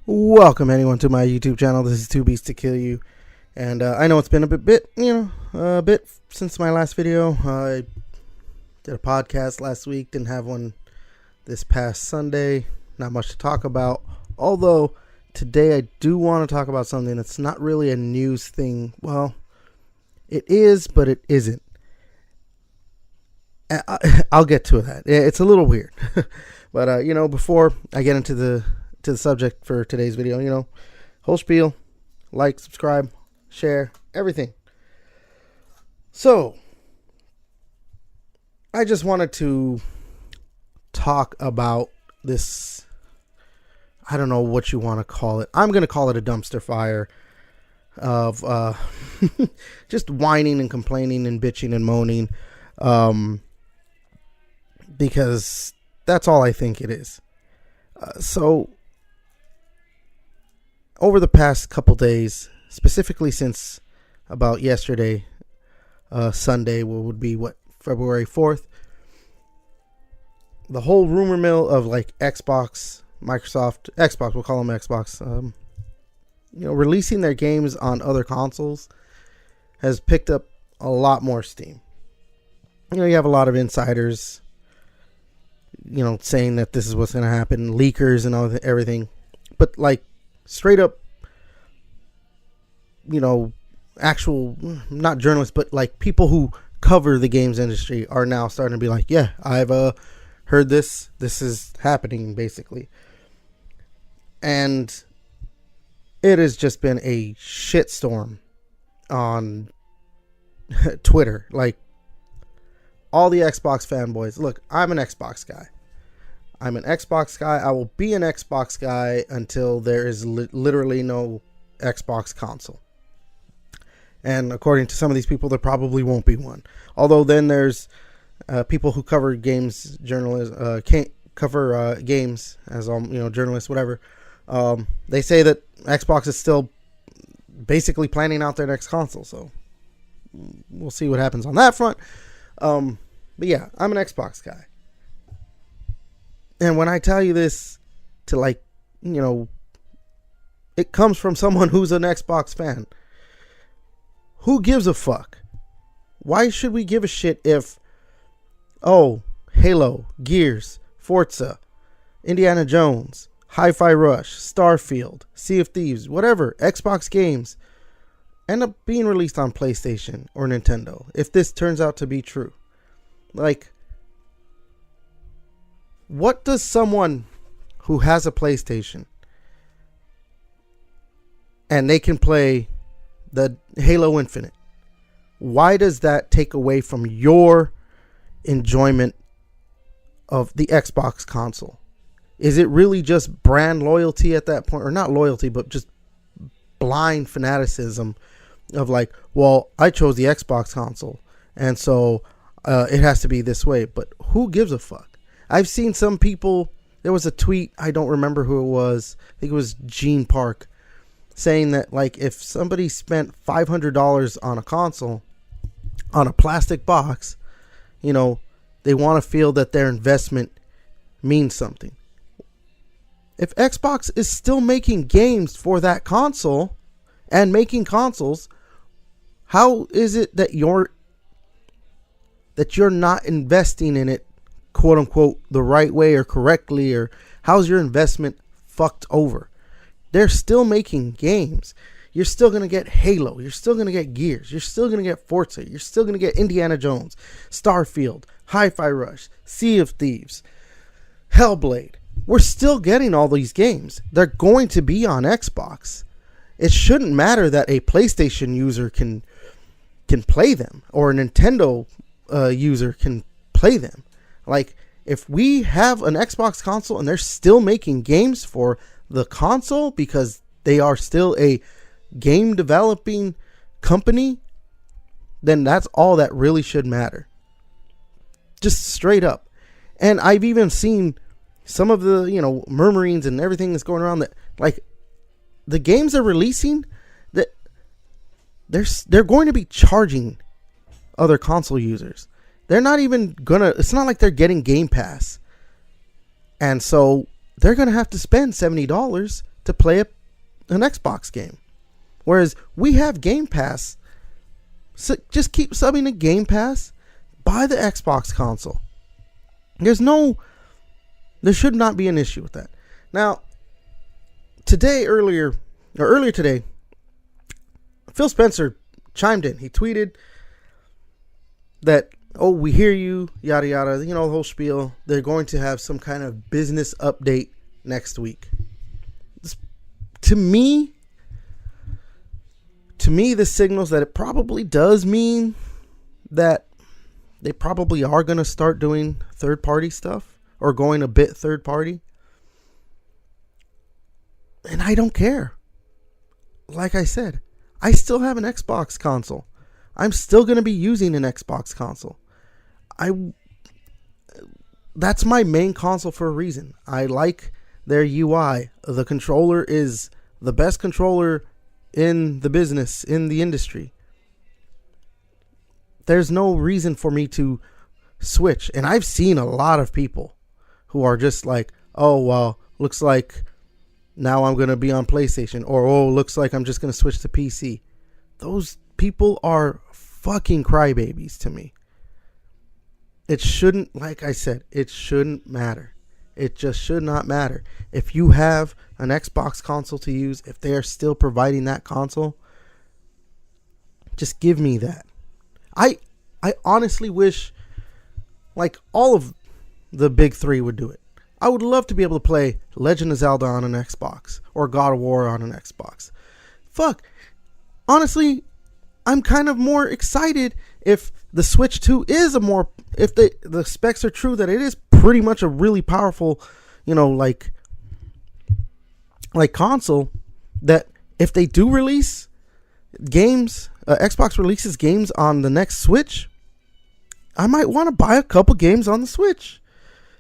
Welcome anyone to my YouTube channel. This is Two Beasts to Kill You, and I know it's been a bit since my last video. I did a podcast last week, didn't have one this past Sunday. Not much to talk about. Although today I do want to talk about something that's not really a news thing. Well, it is, but it isn't. I'll get to that. It's a little weird, but before I get into the subject for today's video, whole spiel, like, subscribe, share, everything. So, I just wanted to talk about this, I don't know what you want to call it. I'm going to call it a dumpster fire of just whining and complaining and bitching and moaning, because that's all I think it is. So, over the past couple days, specifically since about yesterday, Sunday, would be February 4th, the whole rumor mill of like Xbox, Xbox, we'll call them Xbox, releasing their games on other consoles has picked up a lot more steam. You have a lot of insiders, saying that this is what's going to happen, leakers and everything, but like, straight up, actual, not journalists, but like people who cover the games industry are now starting to be like, yeah, I've heard this is happening, basically. And it has just been a shitstorm on Twitter. Like, all the Xbox fanboys. Look, I'm an Xbox guy. I will be an Xbox guy until there is literally no Xbox console. And according to some of these people, there probably won't be one. Although then there's people who cover games, journalists, can't cover games as journalists, whatever. They say that Xbox is still basically planning out their next console. So we'll see what happens on that front. But yeah, I'm an Xbox guy. And when I tell you this to it comes from someone who's an Xbox fan. Who gives a fuck? Why should we give a shit if, Halo, Gears, Forza, Indiana Jones, Hi-Fi Rush, Starfield, Sea of Thieves, whatever, Xbox games end up being released on PlayStation or Nintendo, if this turns out to be true? Like, what does someone who has a PlayStation and they can play the Halo Infinite, why does that take away from your enjoyment of the Xbox console? Is it really just brand loyalty at that point? Or not loyalty, but just blind fanaticism of like, well, I chose the Xbox console, and so it has to be this way. But who gives a fuck? I've seen some people, there was a tweet, I don't remember who it was, I think it was Gene Park, saying that like if somebody spent $500 on a console, on a plastic box, they want to feel that their investment means something. If Xbox is still making games for that console and making consoles, how is it that you're not investing in it, quote unquote, the right way or correctly? Or how's your investment fucked over? They're still making games. You're still going to get Halo. You're still going to get Gears. You're still going to get Forza. You're still going to get Indiana Jones, Starfield, Hi-Fi Rush, Sea of Thieves, Hellblade. We're still getting all these games. They're going to be on Xbox. It shouldn't matter that a PlayStation user can play them, or a Nintendo user can play them. Like, if we have an Xbox console and they're still making games for the console because they are still a game developing company, then that's all that really should matter. Just straight up. And I've even seen some of the, murmurings and everything that's going around that, like, the games they're releasing, that they're going to be charging other console users. They're not even it's not like they're getting Game Pass. And so they're going to have to spend $70 to play an Xbox game. Whereas we have Game Pass. So just keep subbing to Game Pass. Buy the Xbox console. There should not be an issue with that. Now, earlier today, Phil Spencer chimed in. He tweeted that, oh, we hear you, yada, yada, the whole spiel. They're going to have some kind of business update next week. To me, this signals that it probably does mean that they probably are going to start doing third-party stuff or going a bit third-party. And I don't care. Like I said, I still have an Xbox console. I'm still going to be using an Xbox console. That's my main console for a reason. I like their UI. The controller is the best controller in the business, in the industry. There's no reason for me to switch. And I've seen a lot of people who are just like, oh, well, looks like now I'm going to be on PlayStation. Or, oh, looks like I'm just going to switch to PC. Those people are fucking crybabies to me. It shouldn't, like I said, it shouldn't matter. It just should not matter. If you have an Xbox console to use, if they are still providing that console, just give me that. I honestly wish like all of the big three would do it. I would love to be able to play Legend of Zelda on an Xbox or God of War on an Xbox. Fuck. Honestly, I'm kind of more excited if the Switch 2 is if the specs are true, that it is pretty much a really powerful, like console, that if they do release games, Xbox releases games on the next Switch, I might want to buy a couple games on the Switch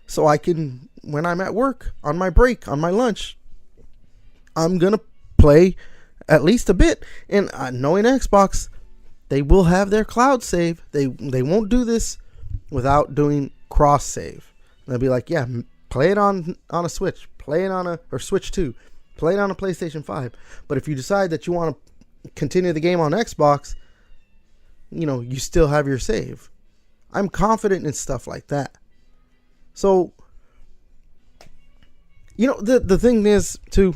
so I can, when I'm at work, on my break, on my lunch, I'm going to play at least a bit. And knowing Xbox, they will have their cloud save. They won't do this without doing cross save. They'll be like, yeah, play it on a Switch, play it on or Switch 2, play it on a PlayStation 5. But if you decide that you want to continue the game on Xbox, you still have your save. I'm confident in stuff like that. So, the thing is, too,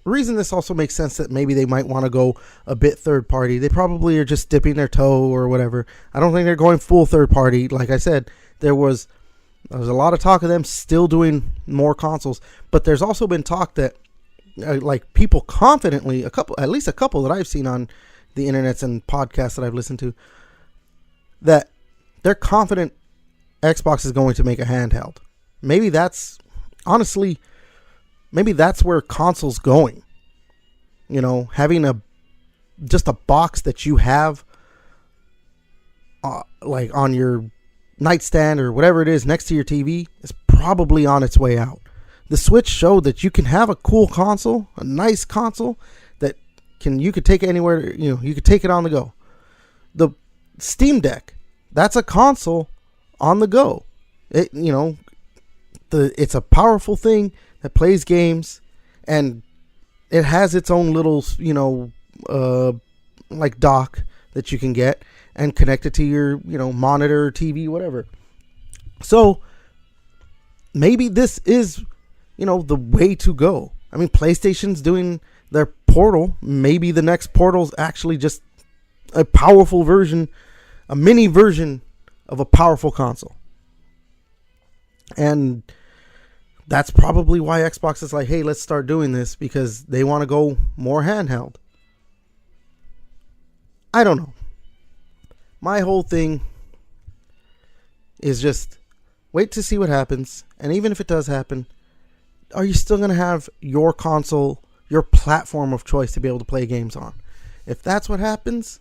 the reason this also makes sense that maybe they might want to go a bit third party. They probably are just dipping their toe or whatever. I don't think they're going full third party. Like I said, there was a lot of talk of them still doing more consoles, but there's also been talk that like people confidently, at least a couple that I've seen on the internets and podcasts that I've listened to, that they're confident Xbox is going to make a handheld. Maybe that's where console's going. Having just a box that you have like on your nightstand or whatever it is next to your TV is probably on its way out. The Switch showed that you can have a cool console, a nice console that you could take it anywhere, you could take it on the go. The Steam Deck, that's a console on the go. It's a powerful thing that plays games, and it has its own little, like dock that you can get and connect it to your, monitor, TV, whatever. So maybe this is, the way to go. I mean, PlayStation's doing their Portal. Maybe the next Portal's actually just a powerful version, a mini version of a powerful console. And that's probably why Xbox is like, hey, let's start doing this, because they want to go more handheld. I don't know. My whole thing is just wait to see what happens. And even if it does happen, are you still going to have your console, your platform of choice to be able to play games on? If that's what happens,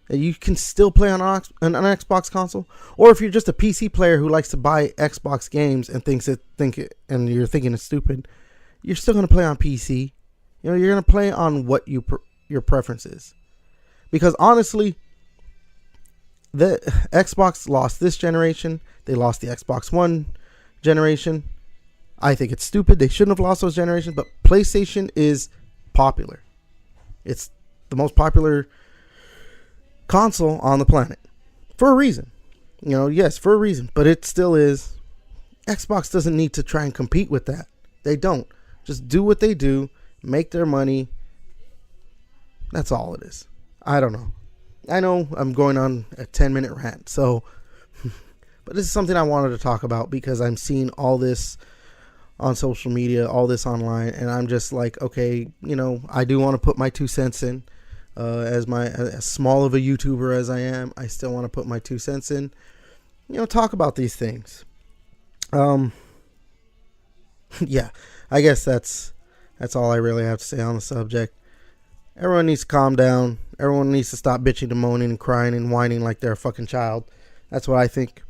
that you can still play on an Xbox console, or if you're just a PC player who likes to buy Xbox games and and you're thinking it's stupid, you're still going to play on PC. You're going to play on what your preference is. Because honestly, the Xbox lost this generation. They lost the Xbox One generation. I think it's stupid. They shouldn't have lost those generations, but PlayStation is popular. It's the most popular console on the planet for a reason. Yes, for a reason, but it still is. Xbox doesn't need to try and compete with that. They don't. Just do what they do, make their money. That's all it is. I don't know. I know I'm going on a 10-minute rant, so but this is something I wanted to talk about because I'm seeing all this on social media, all this online, and I'm just like, okay, I do want to put my 2 cents in. As small of a YouTuber as I am, I still want to put my 2 cents in. Talk about these things. Yeah, I guess that's all I really have to say on the subject. Everyone needs to calm down. Everyone needs to stop bitching and moaning and crying and whining like they're a fucking child. That's what I think.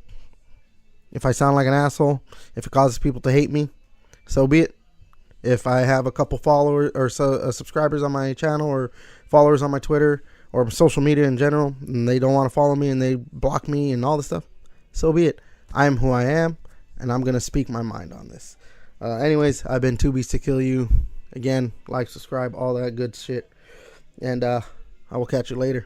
If I sound like an asshole, if it causes people to hate me, so be it. If I have a couple followers or subscribers on my channel or followers on my Twitter or social media in general, and they don't want to follow me and they block me and all this stuff, so be it. I am who I am, and I'm going to speak my mind on this. Anyways, I've been 2 Beats to Kill You. Again, like, subscribe, all that good shit. And I will catch you later.